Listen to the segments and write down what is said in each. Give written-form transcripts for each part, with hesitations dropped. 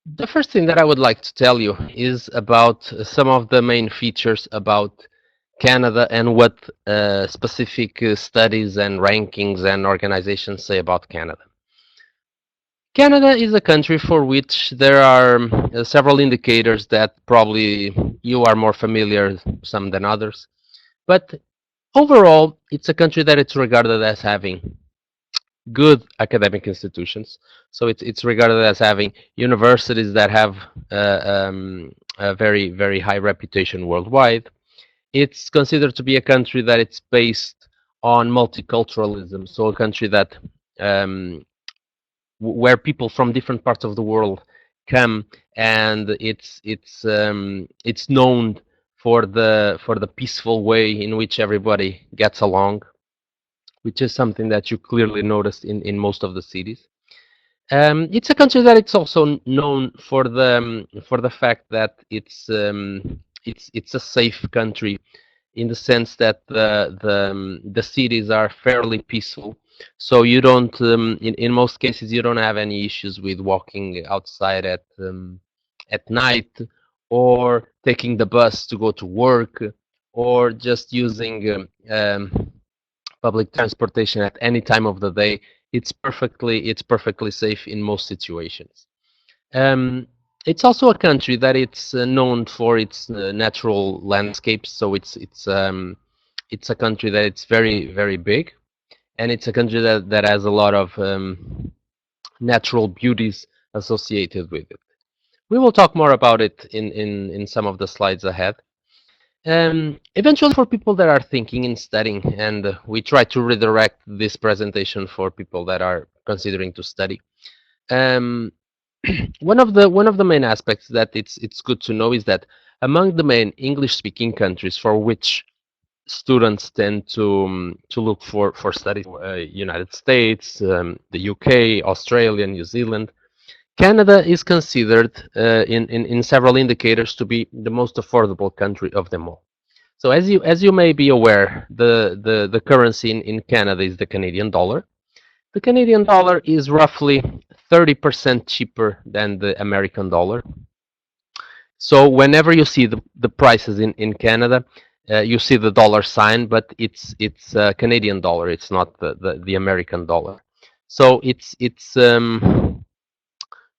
The first thing that I would like to tell you is about some of the main features about Canada and what specific studies and rankings and organizations say about Canada. Canada is a country for which there are several indicators that probably you are more familiar some than others. But overall, it's a country that it's regarded as having good academic institutions. So it's regarded as having universities that have a very high reputation worldwide. It's considered to be a country that it's based on multiculturalism, so a country that um, where people from different parts of the world come, and it's known for the peaceful way in which everybody gets along, which is something that you clearly noticed in most of the cities. It's a country that it's also known for the fact that it's a safe country in the sense that the cities are fairly peaceful. So you don't in most cases you don't have any issues with walking outside at night, or taking the bus to go to work, or just using public transportation at any time of the day. It's perfectly safe in most situations. Um, it's also a country that it's known for its natural landscapes. So it's a country that it's very big, and it's a country that has a lot of natural beauties associated with it. We will talk more about it in some of the slides ahead. Eventually, for people that are thinking in studying, and we try to redirect this presentation for people that are considering to study. Um, one of the main aspects that it's good to know is that among the main English-speaking countries for which students tend to look for studies, United States, the UK, Australia, New Zealand. Canada is considered in several indicators to be the most affordable country of them all. So as you may be aware, the currency in Canada is the Canadian dollar. The Canadian dollar is roughly 30% cheaper than the American dollar. So whenever you see the prices in Canada, you see the dollar sign, but it's Canadian dollar. It's not the American dollar. So it's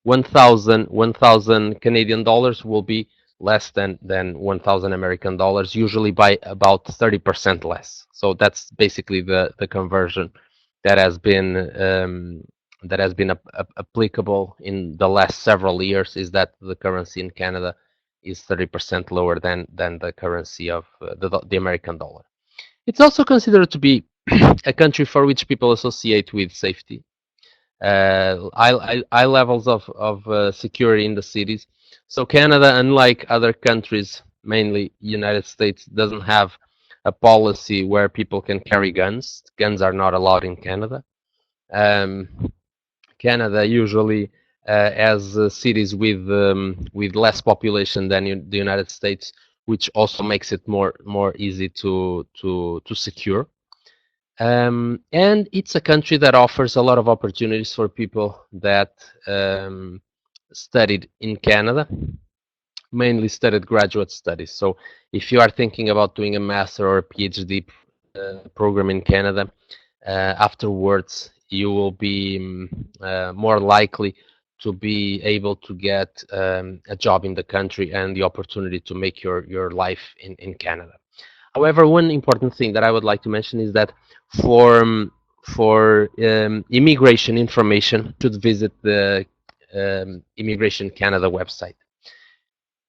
1,000 Canadian dollars will be less than 1,000 American dollars, usually by about 30% less. So that's basically the conversion that has been applicable in the last several years. Is that the currency in Canada is 30% lower than the currency of the American dollar. It's also considered to be a country for which people associate with safety, high levels of security in the cities. So Canada, unlike other countries, mainly United States, doesn't have a policy where people can carry guns. Guns are not allowed in Canada. Um, Canada usually has cities with less population than the United States, which also makes it more easy to secure. And it's a country that offers a lot of opportunities for people that studied in Canada, mainly studied graduate studies. So if you are thinking about doing a master or a PhD program in Canada, afterwards you will be more likely to be able to get a job in the country and the opportunity to make your life in Canada. However, one important thing that I would like to mention is that for immigration information, you should visit the Immigration Canada website,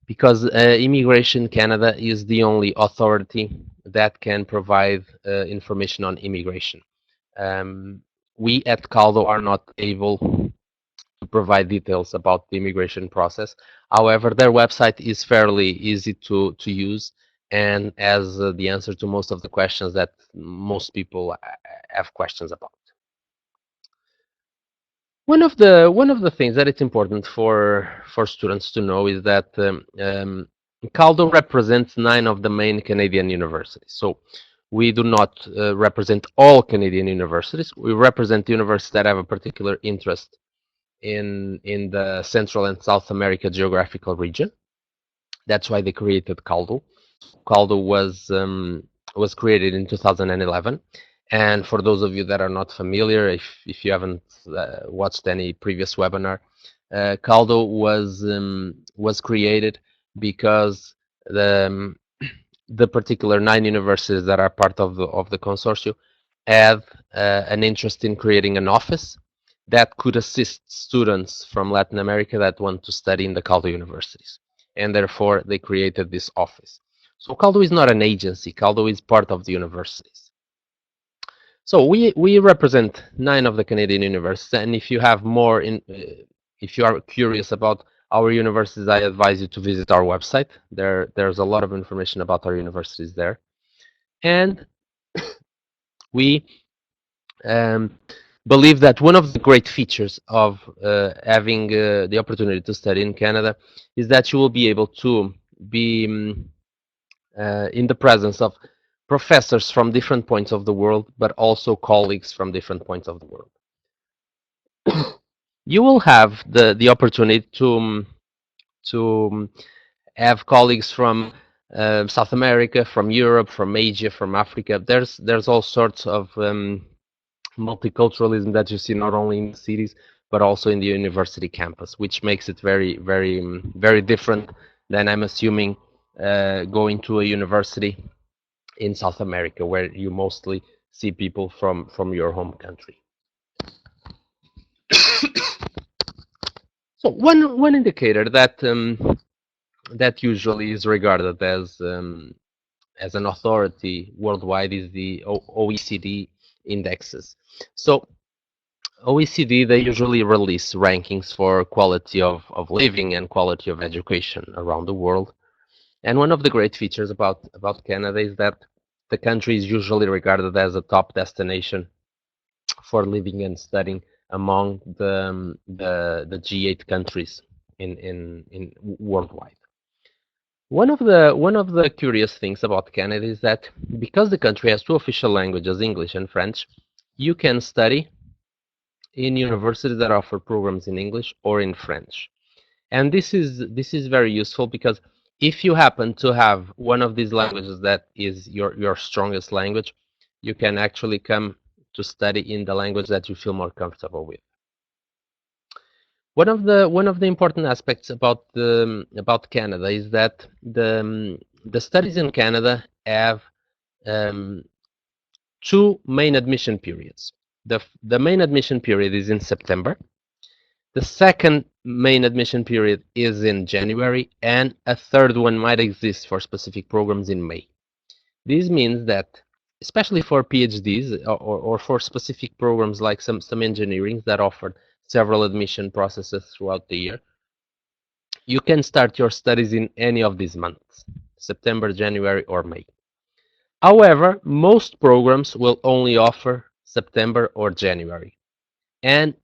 because Immigration Canada is the only authority that can provide information on immigration. Um, we at CALDO are not able to provide details about the immigration process. However, their website is fairly easy to use, and has the answer to most of the questions that most people have questions about. One of the things that it's important for students to know is that CALDO represents 9 of the main Canadian universities. So we do not represent all Canadian universities. We represent universities that have a particular interest in the Central and South America geographical region. That's why they created CALDO. CALDO was created in 2011. And for those of you that are not familiar, if you haven't watched any previous webinar, CALDO was created because the particular 9 universities that are part of the consortium had an interest in creating an office that could assist students from Latin America that want to study in the CALDO universities. And therefore, they created this office. So CALDO is not an agency. CALDO is part of the universities. So we represent 9 of the Canadian universities, and if you have more if you are curious about our universities, I advise you to visit our website. There's a lot of information about our universities there, and we believe that one of the great features of having the opportunity to study in Canada is that you will be able to be in the presence of professors from different points of the world, but also colleagues from different points of the world. You will have the opportunity to have colleagues from South America, from Europe, from Asia, from Africa. There's all sorts of multiculturalism that you see not only in the cities but also in the university campus, which makes it very, very, very different than, I'm assuming, going to a university in South America, where you mostly see people from your home country. So one indicator that that usually is regarded as an authority worldwide is the OECD indexes. So OECD, they usually release rankings for quality of living and quality of education around the world. And one of the great features about Canada is that the country is usually regarded as a top destination for living and studying among the G8 countries in worldwide. One of the curious things about Canada is that because the country has 2 official languages, English and French, you can study in universities that offer programs in English or in French. And this is very useful because if you happen to have one of these languages that is your strongest language, you can actually come to study in the language that you feel more comfortable with. One of the important aspects about Canada is that the studies in Canada have 2 main admission periods. The main admission period is in September. The second main admission period is in January, and a third one might exist for specific programs in May. This means that, especially for PhDs or for specific programs like some engineering that offer several admission processes throughout the year, you can start your studies in any of these months, September, January, or May. However, most programs will only offer September or January. And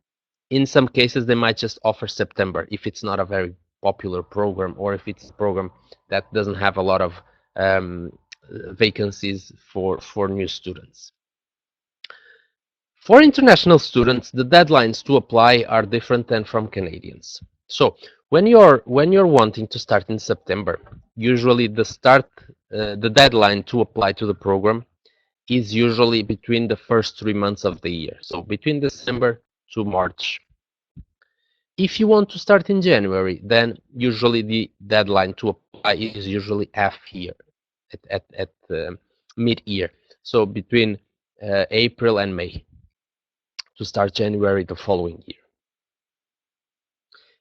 in some cases, they might just offer September if it's not a very popular program or if it's a program that doesn't have a lot of vacancies for new students. For international students, the deadlines to apply are different than from Canadians. So when you're wanting to start in September, usually the deadline to apply to the program is usually between the first 3 months of the year, so between December to March. If you want to start in January, then usually the deadline to apply is usually half year, at mid-year, so between April and May, to start January the following year.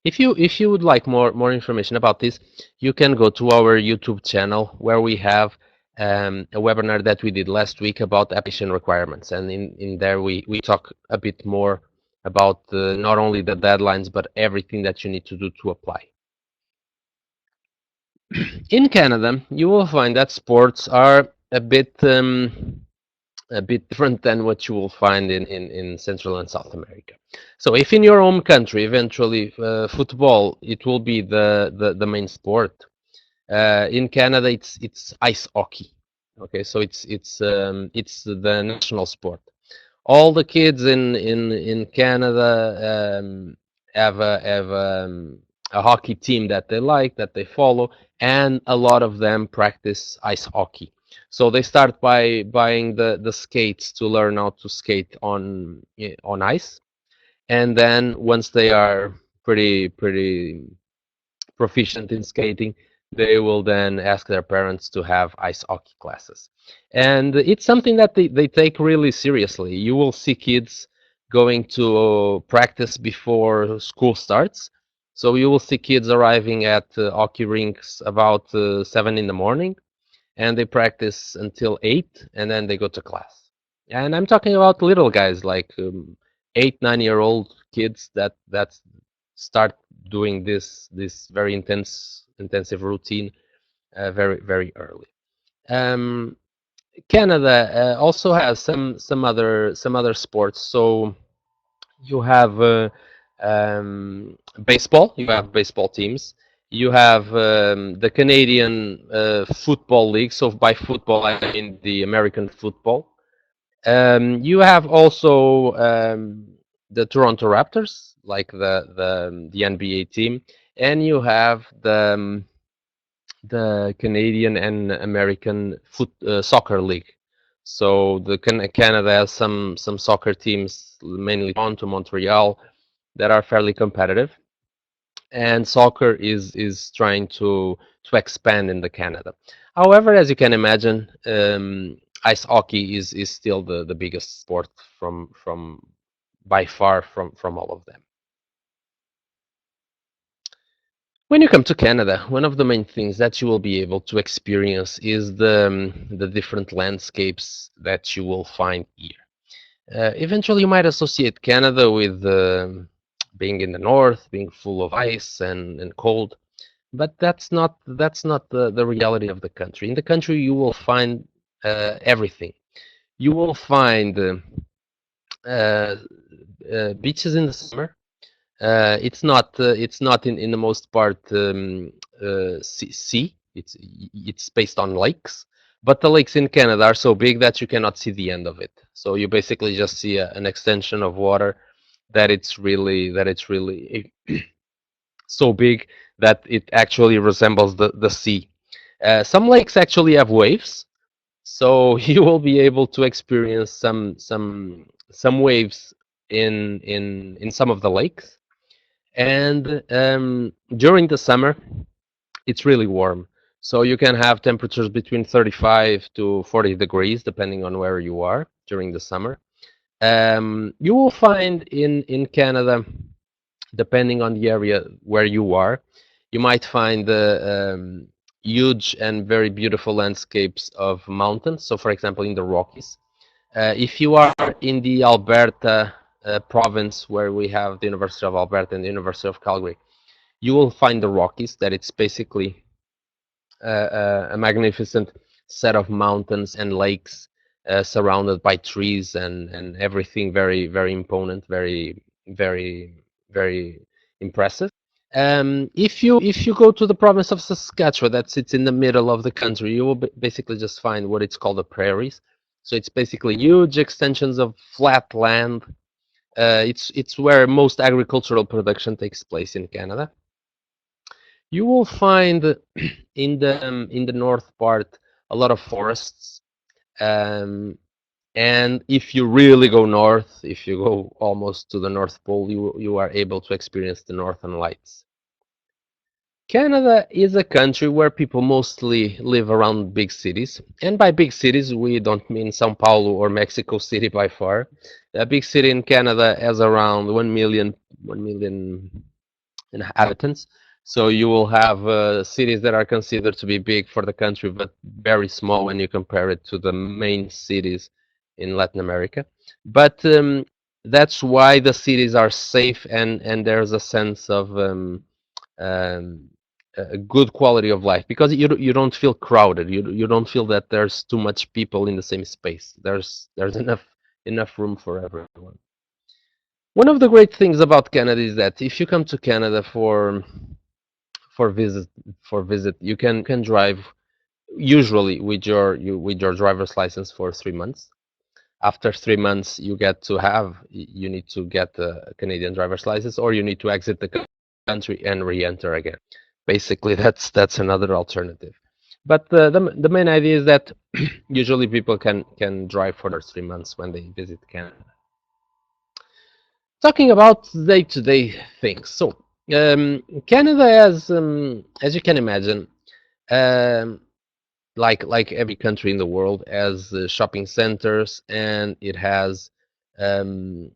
If you would like more information about this, you can go to our YouTube channel, where we have a webinar that we did last week about application requirements, and in there we talk a bit more about not only the deadlines but everything that you need to do to apply. In Canada, you will find that sports are a bit different than what you will find in Central and South America. So if in your home country, eventually football, it will be the main sport. In Canada, it's ice hockey. Okay, so it's the national sport. All the kids in Canada have a hockey team that they like, that they follow, and a lot of them practice ice hockey. So they start by buying the skates to learn how to skate on ice, and then once they are pretty proficient in skating, they will then ask their parents to have ice hockey classes. And it's something that they take really seriously. You will see kids going to practice before school starts. So you will see kids arriving at hockey rinks about 7 in the morning, and they practice until 8, and then they go to class. And I'm talking about little guys like 8, 9 year old kids that start doing this very intensive routine very early. Um, Canada also has some other sports. So you have baseball. You have baseball teams. You have the Canadian Football League. So by football, I mean the American football. You have also the Toronto Raptors, like the NBA team, and you have the Canadian and American soccer league. So the Canada has some soccer teams, mainly Toronto, Montreal, that are fairly competitive, and soccer is trying to expand in the Canada. However, as you can imagine, ice hockey is still the biggest sport from by far from all of them. When you come to Canada, one of the main things that you will be able to experience is the different landscapes that you will find here. Eventually, you might associate Canada with being in the north, being full of ice and cold, but that's not the reality of the country. In the country, you will find everything. You will find uh, beaches in the summer. It's not in the most part sea. It's based on lakes, but the lakes in Canada are so big that you cannot see the end of it. So you basically just see an extension of water that it's really so big that it actually resembles the sea. Some lakes actually have waves, so you will be able to experience some waves in some of the lakes. And during the summer, it's really warm. So you can have temperatures between 35 to 40 degrees, depending on where you are during the summer. You will find in Canada, depending on the area where you are, you might find the huge and very beautiful landscapes of mountains. So, for example, in the Rockies, if you are in the Alberta province, where we have the University of Alberta and the University of Calgary, you will find the Rockies, that it's basically a magnificent set of mountains and lakes surrounded by trees and everything very imponent, very impressive. If you go to the province of Saskatchewan, that sits in the middle of the country, you will basically just find what it's called the Prairies. So it's basically huge extensions of flat land. It's where most agricultural production takes place in Canada. You will find in the north part a lot of forests. And if you really go north, if you go almost to the North Pole, you are able to experience the Northern Lights. Canada is a country where people mostly live around big cities. And by big cities, we don't mean Sao Paulo or Mexico City by far. A big city in Canada has around 1 million inhabitants. So you will have cities that are considered to be big for the country, but very small when you compare it to the main cities in Latin America. But that's why the cities are safe, and there's a sense of um, a good quality of life, because you don't feel crowded. You don't feel that there's too much people in the same space. There's enough room for everyone. One of the great things about Canada is that if you come to Canada for visit you can drive usually with your driver's license for 3 months. After 3 months, you need to get a Canadian driver's license, or you need to exit the country and re-enter again. Basically, that's another alternative. But the main idea is that usually people can drive for those 3 months when they visit Canada. Talking about day-to-day things. So Canada has, as you can imagine, um, like every country in the world, has shopping centers, and it has um,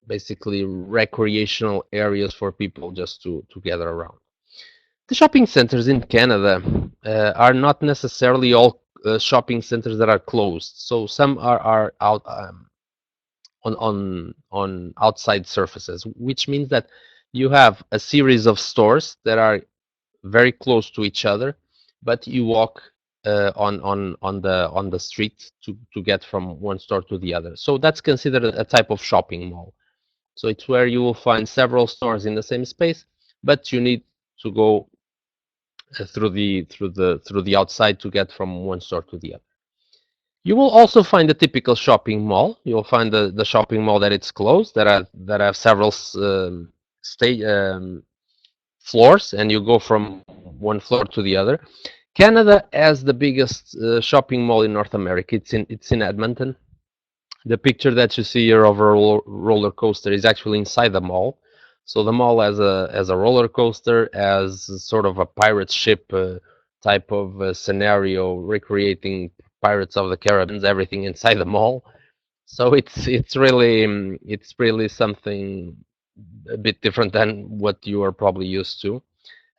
basically recreational areas for people just to gather around. The shopping centers in Canada are not necessarily all shopping centers that are closed. So some are out on outside surfaces, which means that you have a series of stores that are very close to each other, but you walk on the street to get from one store to the other. So that's considered a type of shopping mall. So it's where you will find several stores in the same space, but you need to go through the outside to get from one store to the other. You will also find the typical shopping mall. You'll find the shopping mall that it's closed, that have several sta- um, floors, and you go from one floor to the other. Canada has the biggest shopping mall in North America. It's in Edmonton. The picture that you see here of a roller coaster is actually inside the mall. So the mall has a roller coaster, as sort of a pirate ship type of scenario, recreating Pirates of the Caribbean, everything inside the mall. So it's really something a bit different than what you are probably used to.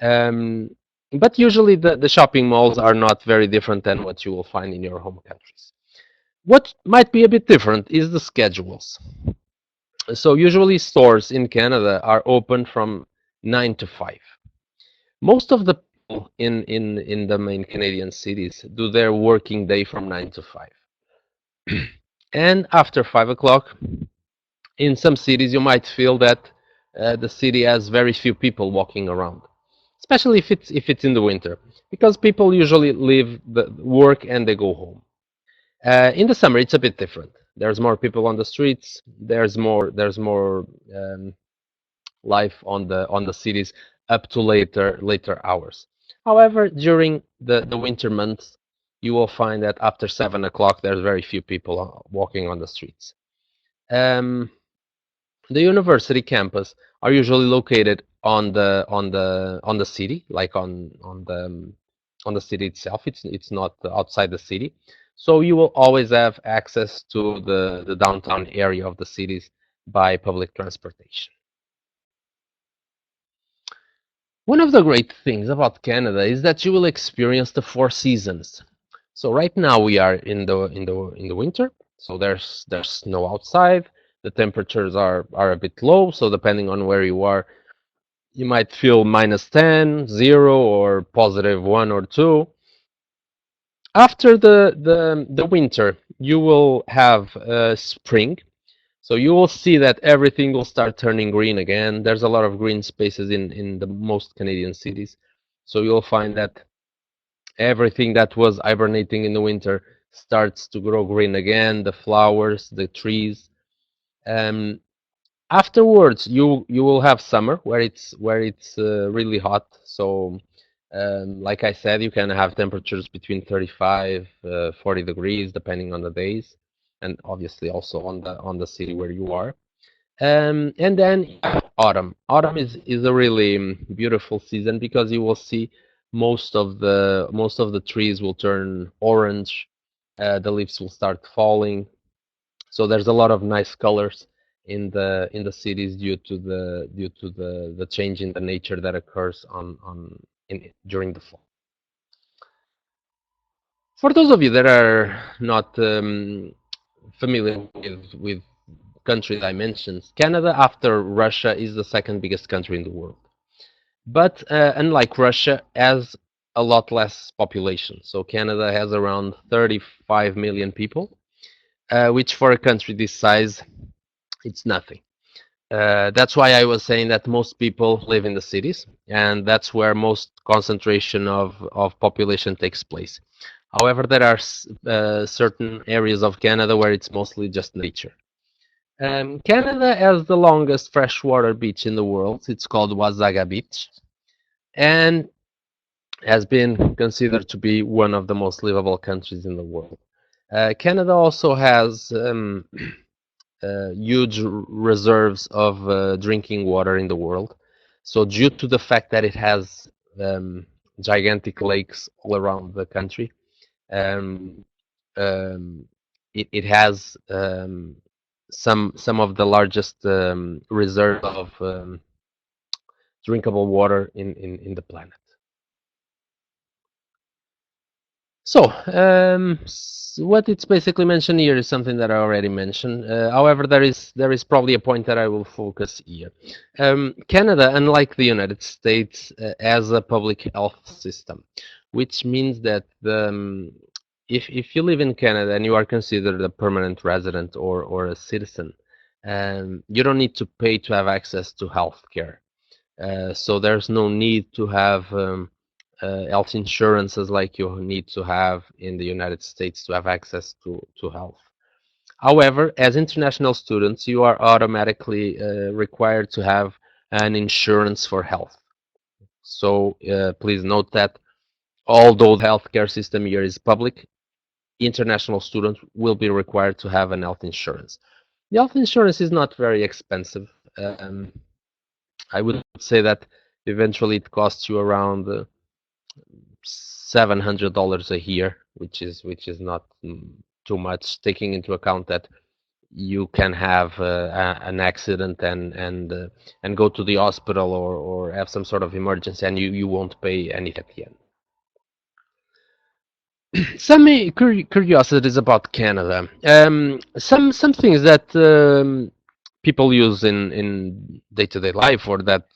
Um, but usually the shopping malls are not very different than what you will find in your home countries. What might be a bit different is the schedules. So usually stores in Canada are open from 9 to 5. Most of the people in the main Canadian cities do their working day from 9 to 5. And after 5 o'clock, in some cities, you might feel that the city has very few people walking around, especially if it's in the winter, because people usually leave the work and they go home. In the summer, it's a bit different. There's more people on the streets. There's more life on the cities up to later hours. However, during the winter months, you will find that after 7 o'clock, there's very few people walking on the streets. Um, the university campus are usually located on the city, like on the city itself. It's not outside the city, so you will always have access to the downtown area of the cities by public transportation. One of the great things about Canada is that you will experience the four seasons. So right now we are in the winter, so there's snow outside. The temperatures are a bit low, so depending on where you are, you might feel -10, 0, or +1 or 2. After the winter, you will have spring, so you will see that everything will start turning green again. There's a lot of green spaces in the most Canadian cities, so you'll find that everything that was hibernating in the winter starts to grow green again. The flowers, the trees. Um, Afterwards, you will have summer where it's really hot. So, like I said, you can have temperatures between 35, 40 degrees depending on the days, and obviously also on the city where you are. And then autumn. Autumn is a really beautiful season because you will see most of the trees will turn orange. The leaves will start falling, so there's a lot of nice colors in the cities due to the change in the nature that occurs during the fall. For those of you that are not familiar with country dimensions, Canada, after Russia, is the second biggest country in the world. But unlike Russia, has a lot less population. So Canada has around 35 million people, which for a country this size, it's nothing. That's why I was saying that most people live in the cities, and that's where most concentration of population takes place. However, there are certain areas of Canada where it's mostly just nature. Canada has the longest freshwater beach in the world. It's called Wasaga Beach, and has been considered to be one of the most livable countries in the world. Canada also has huge reserves of drinking water in the world. So, due to the fact that it has gigantic lakes all around the country, um, um, it has some of the largest reserve of drinkable water in the planet. So, what it's basically mentioned here is something that I already mentioned. However, there is probably a point that I will focus here. Canada, unlike the United States, has a public health system, which means that if you live in Canada and you are considered a permanent resident or a citizen, you don't need to pay to have access to health care. So there's no need to have health insurances like you need to have in the United States to have access to health. However, as international students, you are automatically required to have an insurance for health. So please note that although the healthcare system here is public, international students will be required to have an health insurance. The health insurance is not very expensive. Um, I would say that eventually it costs you around $700 a year, which is not too much, taking into account that you can have an accident and go to the hospital or have some sort of emergency, and you won't pay anything at the end. Some curiosities about Canada. Some things that people use in day-to-day life, or that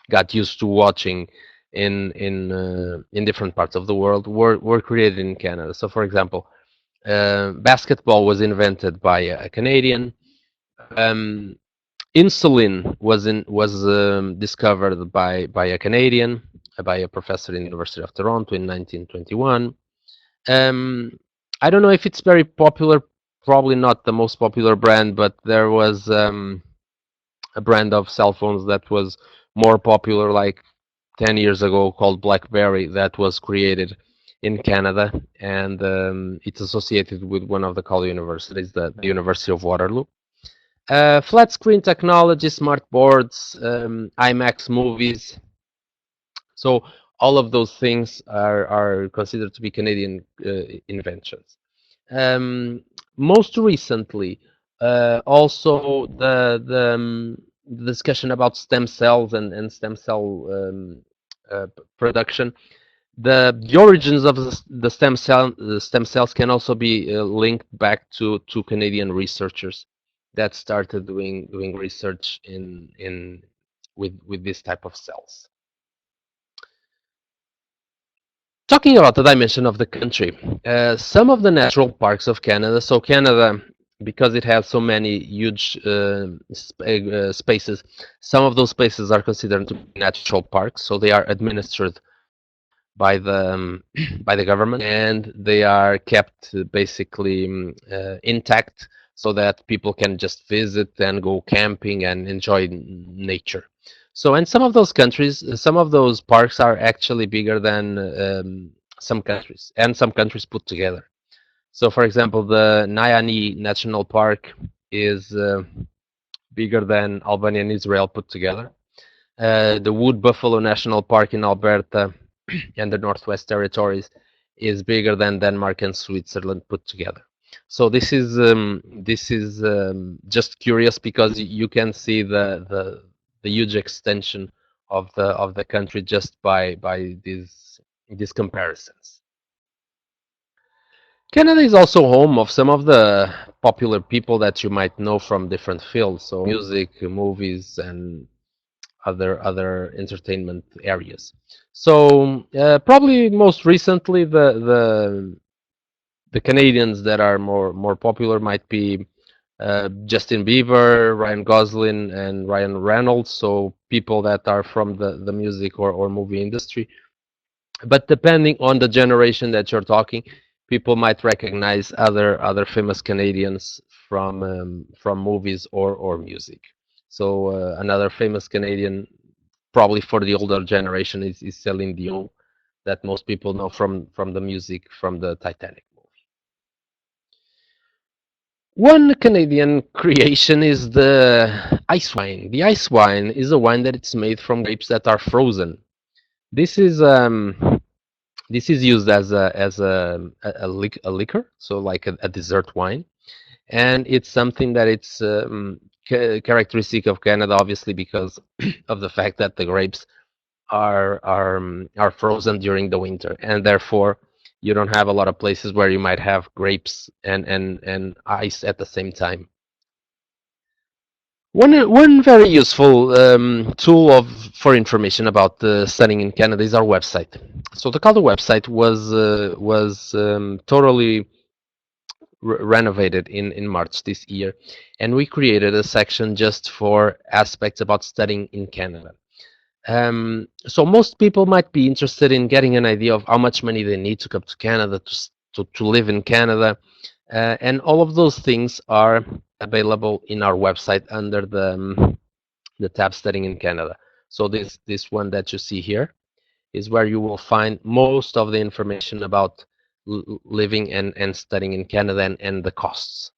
got used to watching in different parts of the world, were created in Canada. So, for example, basketball was invented by a Canadian. Um, Insulin was discovered by a Canadian, by a professor in the University of Toronto in 1921. Um, I don't know if it's very popular. Probably not the most popular brand, but there was a brand of cell phones that was more popular, like 10 years ago, called BlackBerry, that was created in Canada, and it's associated with one of the CALDO universities, the University of Waterloo. Flat screen technology, smart boards, IMAX movies. So all of those things are considered to be Canadian inventions. Um, Most recently, also the discussion about stem cells and stem cell production. The origins of the stem cells can also be linked back to Canadian researchers that started doing research in with this type of cells. Talking about the dimension of the country, some of the natural parks of Canada. So Canada, because it has so many huge spaces, some of those spaces are considered to be natural parks. So they are administered by the by the government, and they are kept basically intact so that people can just visit and go camping and enjoy nature. So in some of those countries, some of those parks are actually bigger than some countries, and some countries put together. So for example, the Nayani National Park is bigger than Albania and Israel put together. The Wood Buffalo National Park in Alberta and the Northwest Territories is bigger than Denmark and Switzerland put together. So this is just curious because you can see the huge extension of the country just by these comparisons. Canada is also home of some of the popular people that you might know from different fields, so music, movies, and other entertainment areas. So probably most recently, the Canadians that are more popular might be Justin Bieber, Ryan Gosling, and Ryan Reynolds. So people that are from the music or movie industry. But depending on the generation that you're talking, people might recognize other famous Canadians from movies or music. So another famous Canadian, probably for the older generation, is Celine Dion, that most people know from the music from the Titanic movie. One Canadian creation is the ice wine. The ice wine is a wine that it's made from grapes that are frozen. This is this is used as a liquor, so like a dessert wine, and it's something that it's characteristic of Canada, obviously because of the fact that the grapes are frozen during the winter, and therefore you don't have a lot of places where you might have grapes and ice at the same time. One very useful tool for information about studying in Canada is our website. So the CALDO website was totally renovated in March this year, and we created a section just for aspects about studying in Canada. So most people might be interested in getting an idea of how much money they need to come to Canada to live in Canada, and all of those things are available in our website under the tab Studying in Canada. So this one that you see here is where you will find most of the information about living and studying in Canada and the costs.